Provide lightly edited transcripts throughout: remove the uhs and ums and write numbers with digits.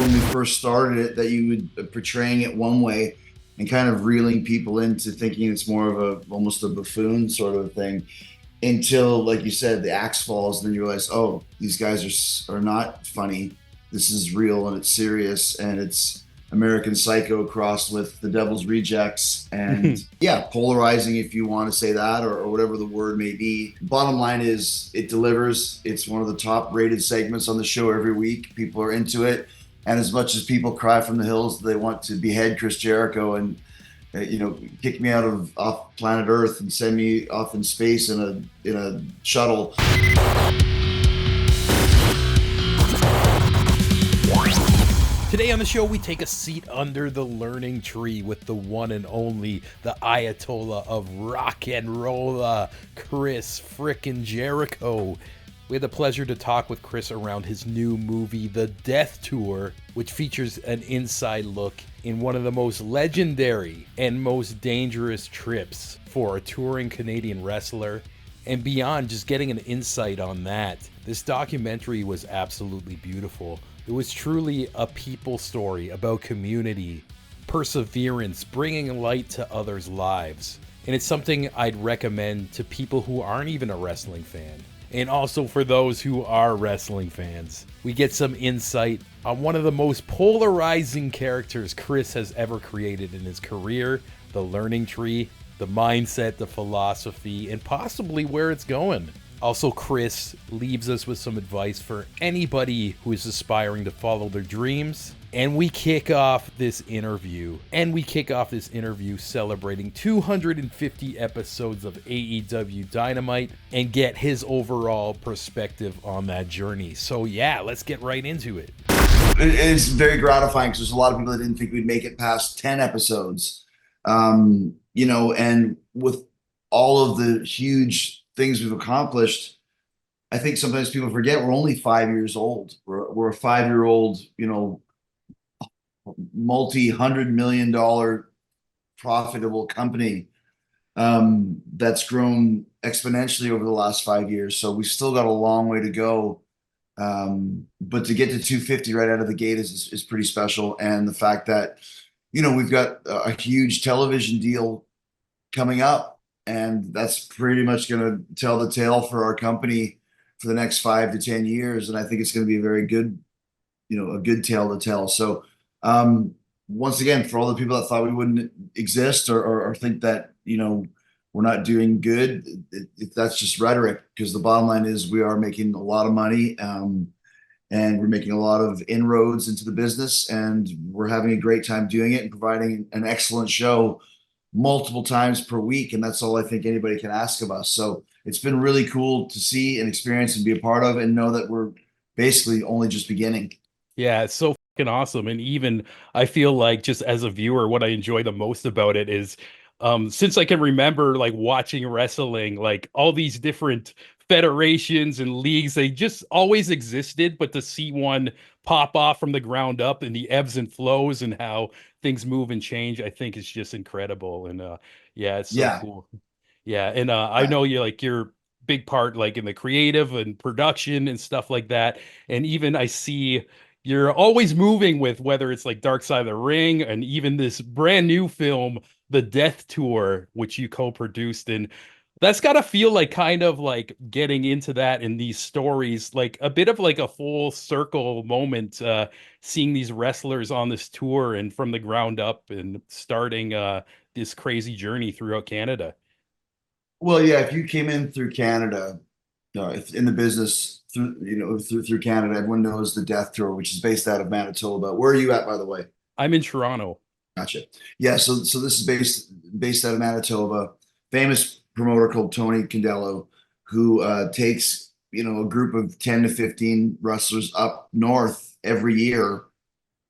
when we first started it that you would portraying it one way and kind of reeling people into thinking it's more of a almost a buffoon sort of thing until, like you said, the axe falls, and then you realize, oh, these guys are not funny. This is real and it's serious, and it's American Psycho crossed with The Devil's Rejects, and yeah, polarizing if you want to say that, or whatever the word may be. Bottom line is, it delivers. It's one of the top rated segments on the show every week. People are into it, and as much as people cry from the hills, they want to behead Chris Jericho and kick me out of off planet Earth and send me off in space in a shuttle. Today on the show, we take a seat under the learning tree with the one and only, the Ayatollah of rock and roll, Chris frickin' Jericho. We had the pleasure to talk with Chris around his new movie, The Death Tour, which features an inside look in one of the most legendary and most dangerous trips for a touring Canadian wrestler. And beyond just getting an insight on that, this documentary was absolutely beautiful. It was truly a people story about community, perseverance, bringing light to others' lives. And it's something I'd recommend to people who aren't even a wrestling fan. And also for those who are wrestling fans. We get some insight on one of the most polarizing characters Chris has ever created in his career, the learning tree, the mindset, the philosophy, and possibly where it's going. Also, Chris leaves us with some advice for anybody who is aspiring to follow their dreams. And we kick off this interview celebrating 250 episodes of AEW Dynamite and get his overall perspective on that journey. So yeah, let's get right into it. It's very gratifying because there's a lot of people that didn't think we'd make it past 10 episodes. And with all of the huge things we've accomplished, I think sometimes people forget we're only 5 years old. We're a 5-year-old, multi-$100 million profitable company that's grown exponentially over the last 5 years. So we've still got a long way to go. But to get to 250 right out of the gate is pretty special. And the fact that, we've got a huge television deal coming up, and that's pretty much going to tell the tale for our company for the next 5 to 10 years. And I think it's going to be a very good, a good tale to tell. So once again, for all the people that thought we wouldn't exist or think that, we're not doing good, that's just rhetoric, because the bottom line is we are making a lot of money, and we're making a lot of inroads into the business, and we're having a great time doing it and providing an excellent show multiple times per week. And that's all I think anybody can ask of us. So it's been really cool to see and experience and be a part of, and know that we're basically only just beginning. Yeah, it's so fucking awesome. And even I feel like, just as a viewer, what I enjoy the most about it is since I can remember like watching wrestling, like all these different federations and leagues, they just always existed, but to see one pop off from the ground up and the ebbs and flows and how things move and change, I think is just incredible. And yeah, it's so Yeah. cool. Yeah, and I know you're big part like in the creative and production and stuff like that. And even I see you're always moving with, whether it's like Dark Side of the Ring and even this brand new film, The Death Tour, which you co-produced. And that's got to feel like kind of like getting into that in these stories, like a bit of like a full circle moment, seeing these wrestlers on this tour and from the ground up and starting this crazy journey throughout Canada. Well, yeah, if you came in through Canada, if in the business through Canada, everyone knows the Death Tour, which is based out of Manitoba. Where are you at, by the way? I'm in Toronto. Gotcha. Yeah, so this is based out of Manitoba. Famous promoter called Tony Condello, who takes a group of 10 to 15 wrestlers up north every year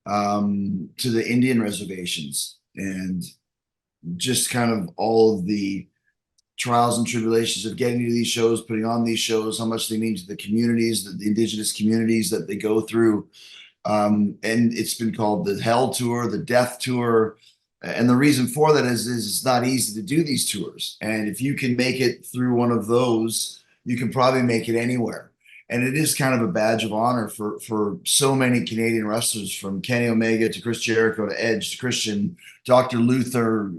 to the Indian reservations, and just kind of all of the trials and tribulations of getting to these shows, putting on these shows, how much they mean to the communities, the indigenous communities that they go through. And it's been called the Hell Tour, the Death Tour. And the reason for that is it's not easy to do these tours. And if you can make it through one of those, you can probably make it anywhere. And it is kind of a badge of honor for so many Canadian wrestlers, from Kenny Omega to Chris Jericho to Edge to Christian, Dr. Luther,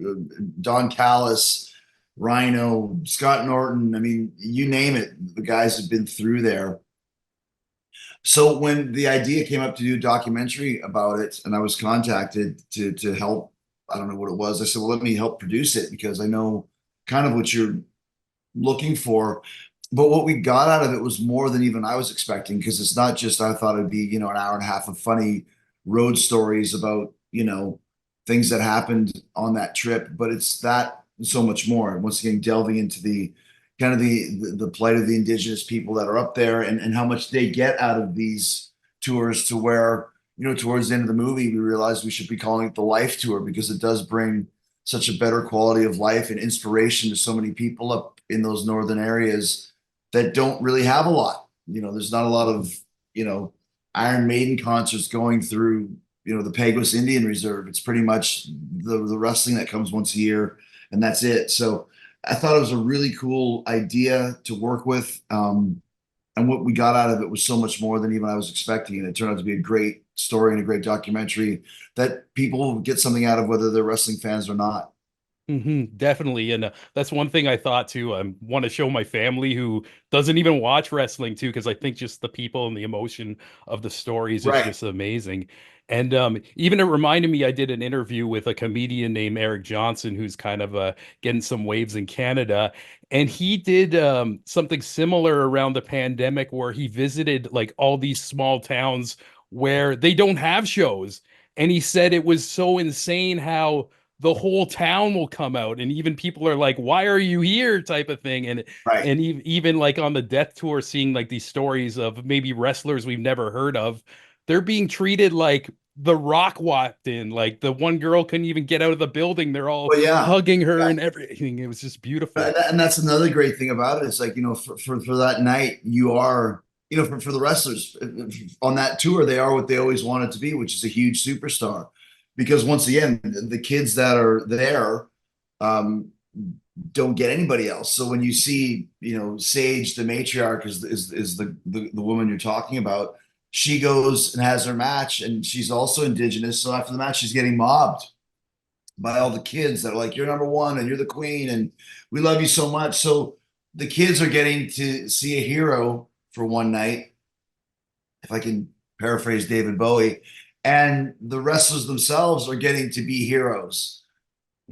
Don Callis, Rhino, Scott Norton. I mean, you name it, the guys have been through there. So when the idea came up to do a documentary about it, and I was contacted to help, I don't know what it was. I said, well, let me help produce it because I know kind of what you're looking for. But what we got out of it was more than even I was expecting, because it's not just, I thought it'd be, an hour and a half of funny road stories about, things that happened on that trip, but it's that so much more. And once again, delving into the kind of the plight of the indigenous people that are up there, and how much they get out of these tours, to where, towards the end of the movie, we realized we should be calling it the life tour, because it does bring such a better quality of life and inspiration to so many people up in those northern areas that don't really have a lot. There's not a lot of, Iron Maiden concerts going through, the Pagos Indian Reserve. It's pretty much the wrestling that comes once a year, and that's it. So I thought it was a really cool idea to work with. And what we got out of it was so much more than even I was expecting. And it turned out to be a great story and a great documentary that people get something out of, whether they're wrestling fans or not. Definitely. And that's one thing I thought too. I want to show my family who doesn't even watch wrestling too, because I think just the people and the emotion of the stories is Right. just amazing. And even it reminded me, I did an interview with a comedian named Eric Johnson, who's kind of getting some waves in Canada. And he did something similar around the pandemic where he visited like all these small towns where they don't have shows. And he said it was so insane how the whole town will come out, and even people are like, why are you here, type of thing. And Right. even like on the death tour, seeing like these stories of maybe wrestlers we've never heard of, they're being treated like the Rock walked in, like the one girl couldn't even get out of the building, they're all Well, yeah. hugging her Yeah. and everything. It was just beautiful. And that's another great thing about it. It's like, for that night, you are, for the wrestlers on that tour, they are what they always wanted to be, which is a huge superstar. Because once again, the kids that are there, um, don't get anybody else. So when you see, Sage, the matriarch, is the woman you're talking about, she goes and has her match, and she's also indigenous. So after the match, she's getting mobbed by all the kids that are like, you're number one and you're the queen and we love you so much. So the kids are getting to see a hero for one night, if I can paraphrase David Bowie, and the wrestlers themselves are getting to be heroes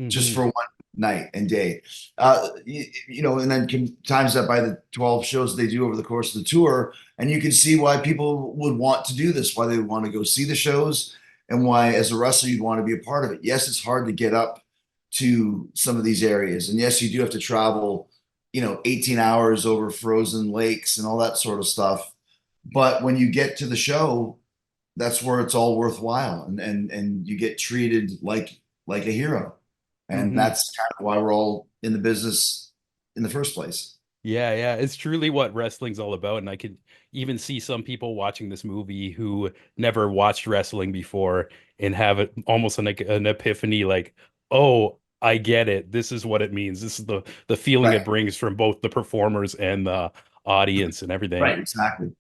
just Hmm. for one night and day. And then can times that by the 12 shows they do over the course of the tour. And you can see why people would want to do this, why they would want to go see the shows, and why, as a wrestler, you'd want to be a part of it. Yes, it's hard to get up to some of these areas. And yes, you do have to travel, 18 hours over frozen lakes and all that sort of stuff. But when you get to the show, that's where it's all worthwhile, and you get treated like a hero. And Hmm. that's kind of why we're all in the business in the first place. Yeah, yeah, it's truly what wrestling's all about. And I could even see some people watching this movie who never watched wrestling before and have it almost like an epiphany, like, oh, I get it. This is what it means. This is the feeling it Right. brings from both the performers and the audience and everything. Right. Exactly.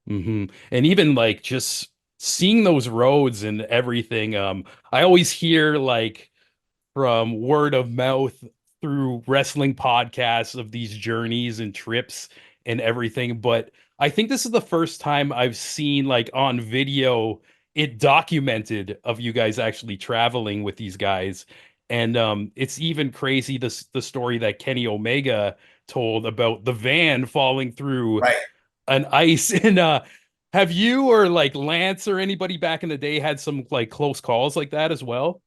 And even like just seeing those roads and everything, I always hear like from word of mouth through wrestling podcasts of these journeys and trips and everything. But I think this is the first time I've seen like on video it documented of you guys actually traveling with these guys. And it's even crazy the story that Kenny Omega told about the van falling through Right. an ice. And have you or like Lance or anybody back in the day had some like close calls like that as well?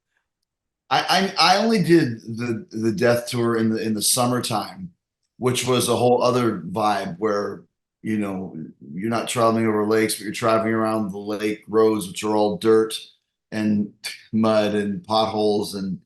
I only did the death tour in the summertime, which was a whole other vibe where, you're not traveling over lakes, but you're traveling around the lake roads, which are all dirt and mud and potholes, and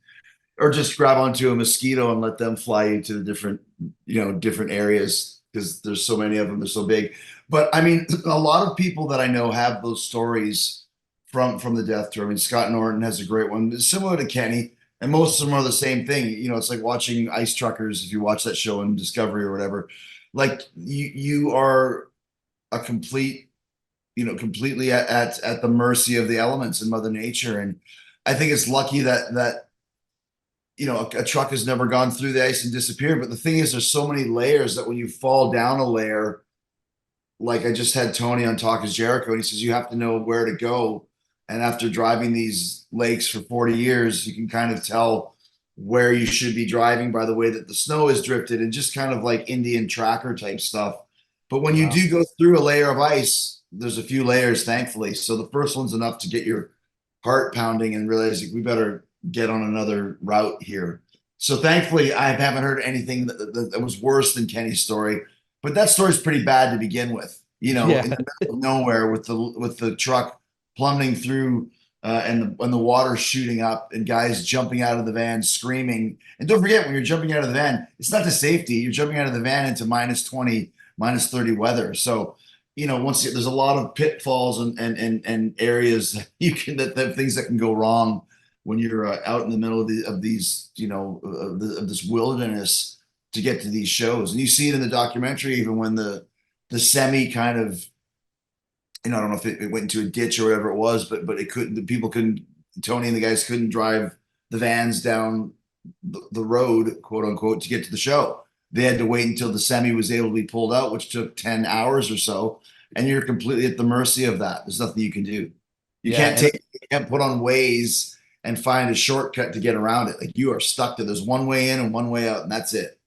or just grab onto a mosquito and let them fly you to the different areas, because there's so many of them, they're so big. But I mean, a lot of people that I know have those stories from the death tour. I mean, Scott Norton has a great one, it's similar to Kenny, and most of them are the same thing. It's like watching ice truckers, if you watch that show in Discovery or whatever. Like, you are a complete, completely at the mercy of the elements and Mother Nature. And I think it's lucky that a truck has never gone through the ice and disappeared. But the thing is, there's so many layers that when you fall down a layer, like I just had Tony on Talk is Jericho, and he says you have to know where to go. And after driving these lakes for 40 years, you can kind of tell where you should be driving by the way that the snow is drifted and just kind of like Indian tracker type stuff. But when you Wow. do go through a layer of ice, there's a few layers, thankfully. So the first one's enough to get your heart pounding and realizing we better get on another route here. So thankfully, I haven't heard anything that was worse than Kenny's story. But that story's pretty bad to begin with. Yeah. In the middle of nowhere with the truck plummeting through and the water shooting up and guys jumping out of the van screaming. And don't forget, when you're jumping out of the van, it's not to safety. You're jumping out of the van into -20, -30 weather. So, once there's a lot of pitfalls and areas that that things that can go wrong when you're out in the middle of these, of this wilderness to get to these shows. And you see it in the documentary, even when the semi kind of, I don't know if it went into a ditch or whatever it was, but it couldn't, the people couldn't, Tony and the guys couldn't drive the vans down the road, quote unquote, to get to the show. They had to wait until the semi was able to be pulled out, which took 10 hours or so. And you're completely at the mercy of that. There's nothing you can do. Yeah. And You can't put on Waze and find a shortcut to get around it. Like you are stuck to, there's one way in and one way out, and that's it.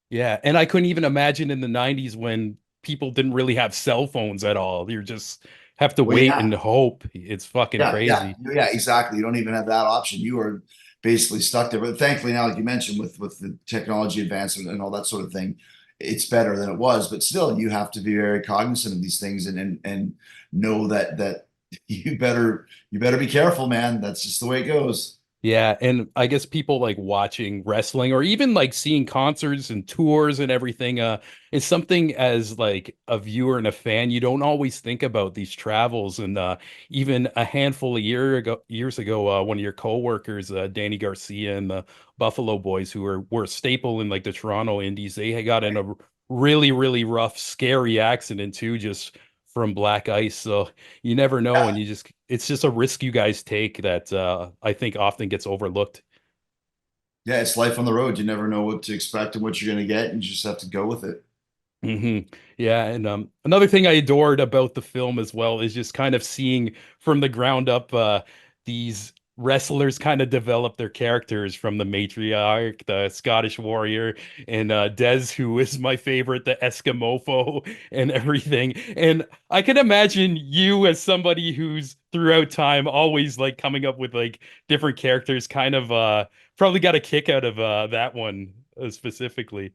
yeah, and I couldn't even imagine in the 90s when people didn't really have cell phones at all. You just have to Well, wait yeah. and hope. It's fucking crazy. Yeah, exactly. You don't even have that option. You are basically stuck there. But thankfully now, like you mentioned, with the technology advancement and all that sort of thing, it's better than it was. But still, you have to be very cognizant of these things and know that you better be careful, man. That's just the way it goes. Yeah, and I guess people like watching wrestling or even like seeing concerts and tours and everything is something as like a viewer and a fan you don't always think about these travels and even a handful of years ago one of your coworkers Danny Garcia and the Buffalo Boys who were a staple in like the Toronto Indies they had got in a really rough scary accident too just from black ice so you never know and it's just a risk you guys take that I think often gets overlooked. Yeah, it's life on the road. You never know what to expect and what you're going to get. And you just have to go with it. Yeah, and another thing I adored about the film as well is just kind of seeing from the ground up these wrestlers kind of develop their characters from the matriarch, the Scottish warrior, and Dez, who is my favorite, the Eskimofo, and everything. And I can imagine you as somebody who's throughout time always like coming up with like different characters, kind of probably got a kick out of that one specifically.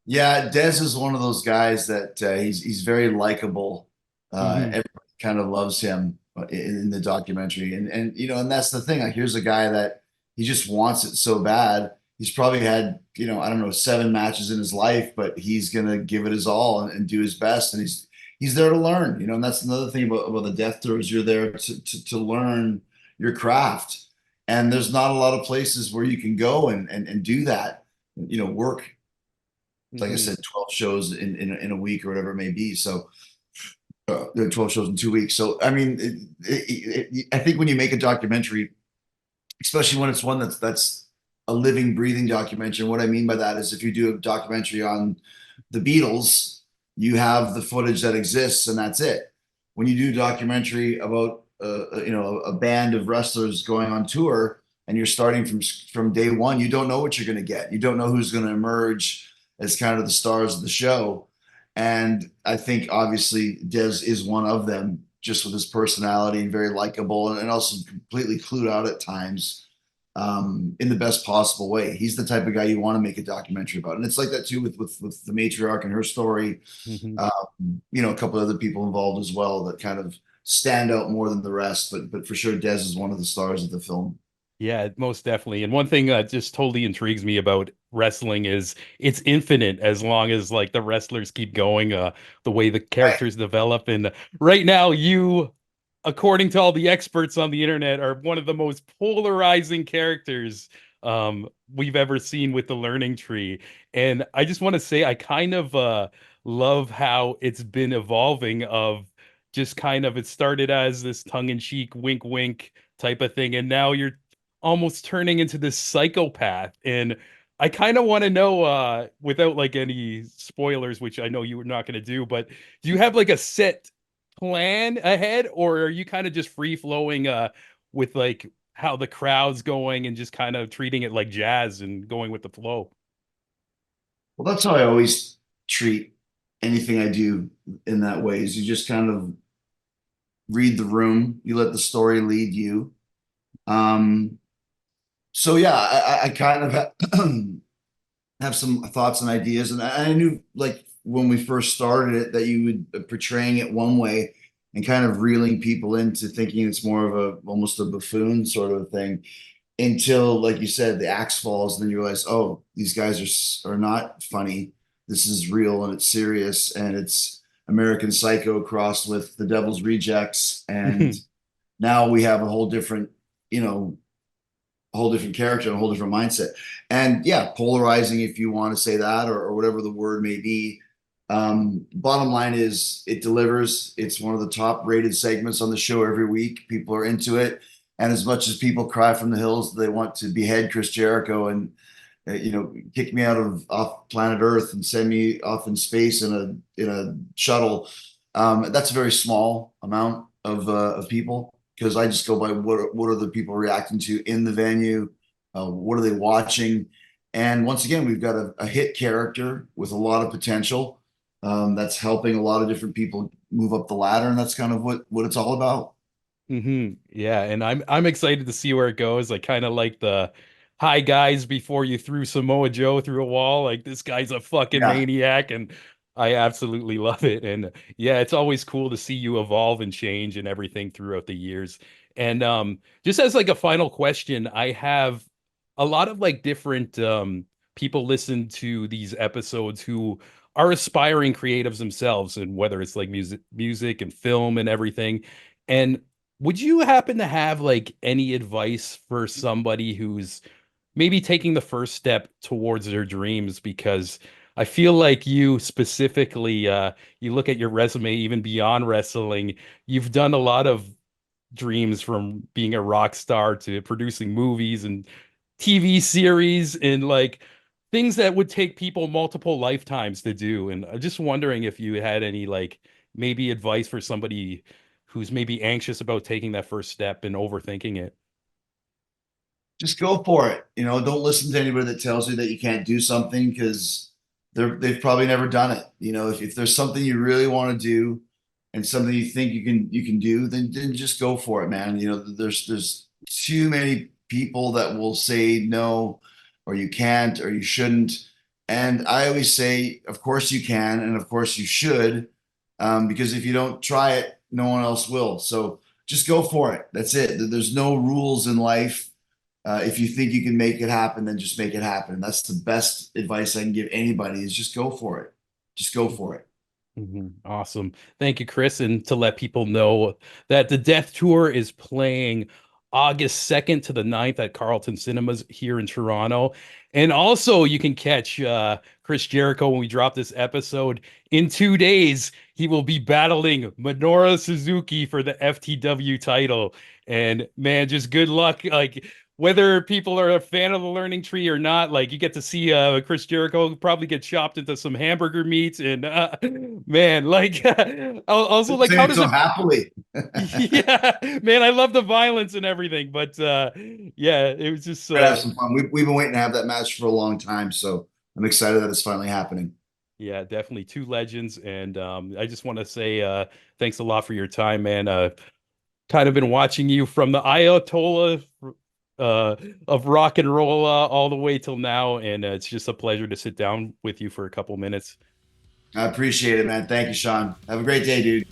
Yeah, Dez is one of those guys that he's very likable. Hmm. Everybody kind of loves him in the documentary, and and that's the thing. Like, here's a guy that he just wants it so bad. He's probably had I don't know 7 matches in his life, but he's gonna give it his all and do his best, and he's there to learn. And that's another thing about the death throes. You're there to learn your craft, and there's not a lot of places where you can go and do that. Work like I Hmm. said, 12 shows in a week or whatever it may be. So there are 12 shows in 2 weeks. So I mean, I think when you make a documentary, especially when it's one that's a living, breathing documentary, and what I mean by that is if you do a documentary on the Beatles, you have the footage that exists, and that's it. When you do a documentary about a band of wrestlers going on tour, and you're starting from day one, you don't know what you're going to get. You don't know who's going to emerge as kind of the stars of the show. And I think obviously Dez is one of them, just with his personality and very likable and also completely clued out at times in the best possible way. He's the type of guy you want to make a documentary about. And it's like that too with the matriarch and her story. Hmm. A couple of other people involved as well that kind of stand out more than the rest. But for sure, Dez is one of the stars of the film. Yeah, most definitely. And one thing that just totally intrigues me about wrestling is it's infinite as long as like the wrestlers keep going, the way the Right. characters develop. And right now, you, according to all the experts on the internet, are one of the most polarizing characters we've ever seen with the learning tree. And I just want to say I kind of love how it's been evolving of just kind of, it started as this tongue-in-cheek wink wink type of thing, and now you're almost turning into this psychopath. And I kind of want to know, without like any spoilers, which I know you were not going to do, but do you have like a set plan ahead, or are you kind of just free flowing with like how the crowd's going and just kind of treating it like jazz and going with the flow? Well, that's how I always treat anything I do in that way is you just kind of read the room, you let the story lead you. Um, so yeah, I kind of have some thoughts and ideas, and I knew like when we first started it that you would portraying it one way and kind of reeling people into thinking it's more of a almost a buffoon sort of thing until, like you said, the axe falls, and then you realize, oh, these guys are not funny. This is real and it's serious, and it's American Psycho crossed with The Devil's Rejects, and now we have a whole different, you know, a whole different character, and a whole different mindset. And yeah, polarizing, if you want to say that, or whatever the word may be. Bottom line is it delivers. It's one of the top rated segments on the show every week. People are into it. And as much as people cry from the hills, they want to behead Chris Jericho and kick me out of off planet Earth and send me off in space in a shuttle. That's a very small amount of people, because I just go by what are the people reacting to in the venue, what are they watching, and once again, we've got a hit character with a lot of potential, that's helping a lot of different people move up the ladder, and that's kind of what it's all about. Yeah, and I'm excited to see where it goes. I kind of like the hi guys before you threw Samoa Joe through a wall. Like this guy's a fucking Yeah, maniac, and I absolutely love it. And yeah, it's always cool to see you evolve and change and everything throughout the years. And just as like a final question, I have a lot of like different people listen to these episodes who are aspiring creatives themselves, and whether it's like music and film and everything. And would you happen to have like any advice for somebody who's maybe taking the first step towards their dreams? Because I feel like you specifically, you look at your resume even beyond wrestling, you've done a lot of dreams, from being a rock star to producing movies and TV series, and like things that would take people multiple lifetimes to do. And I'm just wondering if you had any like maybe advice for somebody who's maybe anxious about taking that first step and overthinking it. just go for it. Don't listen to anybody that tells you that you can't do something, because they've probably never done it. If there's something you really want to do and something you think you can do, then just go for it, man. There's too many people that will say no, or you can't, or you shouldn't. And I always say, of course you can, and of course you should, because if you don't try it, no one else will. So just go for it. That's it. There's no rules in life. If you think you can make it happen, then just make it happen. That's the best advice I can give anybody, is just go for it. Just go for it. Awesome. Thank you, Chris. And to let people know that the Death Tour is playing August 2nd to the 9th at Carlton Cinemas here in Toronto. And also, you can catch Chris Jericho when we drop this episode. In 2 days, he will be battling Minoru Suzuki for the FTW title. And man, just good luck. Like, whether people are a fan of the Learning Tree or not, like you get to see Chris Jericho probably get chopped into some hamburger meats, and man, like also like Saying how it does so it? happily. Yeah, man, I love the violence and everything, but yeah, it was just We're gonna have some fun. We've been waiting to have that match for a long time, so I'm excited that it's finally happening. yeah, definitely two legends, and I just want to say thanks a lot for your time, man. Kind of been watching you from the Ayatollah uh, of rock and roll all the way till now, and it's just a pleasure to sit down with you for a couple minutes. I appreciate it, man. Thank you, Sean. Have a great day, dude.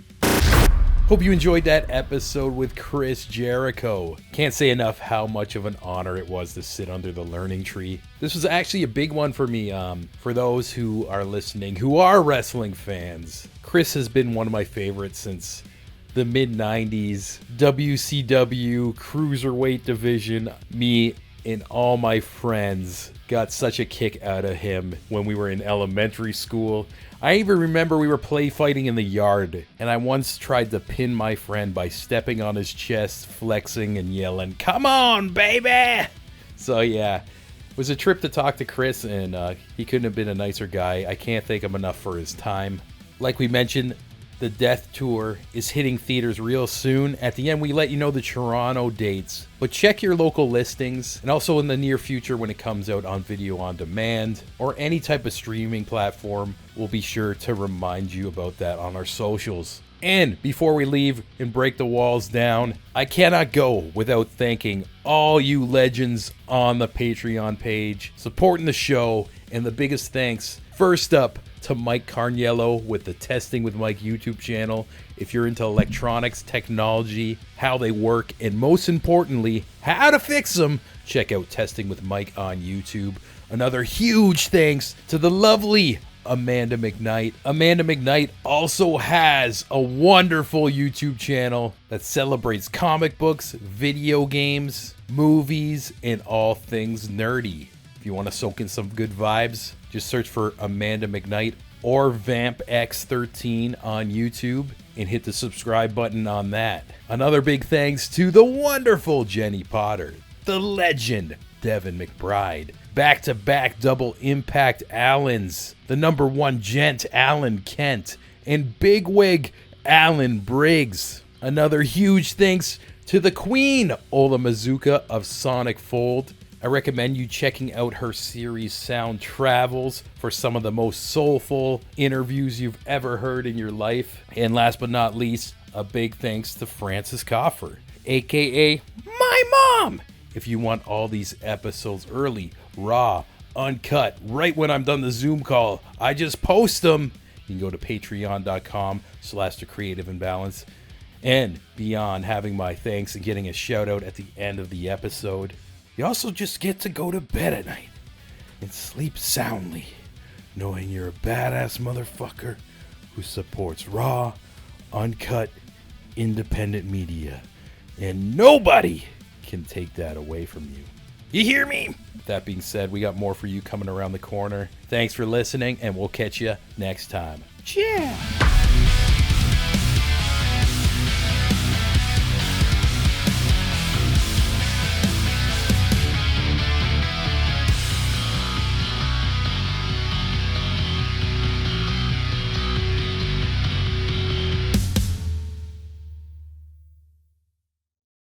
Hope you enjoyed that episode with Chris Jericho. Can't say enough how much of an honor it was to sit under the learning tree. This was actually a big one for me. For those who are listening, who are wrestling fans, Chris has been one of my favorites since the mid 90s. WCW Cruiserweight division. Me and all my friends got such a kick out of him when we were in elementary school. I even remember we were play fighting in the yard, and I once tried to pin my friend by stepping on his chest, flexing and yelling, "Come on, baby!" So yeah, it was a trip to talk to Chris, and he couldn't have been a nicer guy. I can't thank him enough for his time. Like we mentioned, the Death Tour is hitting theaters real soon. At the end, we let you know the Toronto dates, but check your local listings, and also in the near future when it comes out on video on demand or any type of streaming platform, we'll be sure to remind you about that on our socials. And before we leave and break the walls down, I cannot go without thanking all you legends on the Patreon page supporting the show, and the biggest thanks, first up, to Mike Carniello with the Testing with Mike YouTube channel. If you're into electronics, technology, how they work, and most importantly, how to fix them, check out Testing with Mike on YouTube. Another huge thanks to the lovely Amanda McKnight. Amanda McKnight also has a wonderful YouTube channel that celebrates comic books, video games, movies, and all things nerdy. If you want to soak in some good vibes, just search for Amanda McKnight or VampX13 on YouTube and hit the subscribe button on that. Another big thanks to the wonderful Jenny Potter, the legend Devin McBride, back-to-back double impact Allens, the number one gent Alan Kent, and bigwig Alan Briggs. Another huge thanks to the queen Ola Mazuka of Sonic Fold. I recommend you checking out her series Sound Travels for some of the most soulful interviews you've ever heard in your life. And last but not least, a big thanks to Francis Coffer, aka my mom. If you want all these episodes early, raw, uncut, right when I'm done the Zoom call, I just post them. You can go to patreon.com/thecreative-imbalance. And beyond having my thanks and getting a shout out at the end of the episode, you also just get to go to bed at night and sleep soundly, knowing you're a badass motherfucker who supports raw, uncut, independent media. And nobody can take that away from you. You hear me? That being said, we got more for you coming around the corner. Thanks for listening, and we'll catch you next time. Cheers!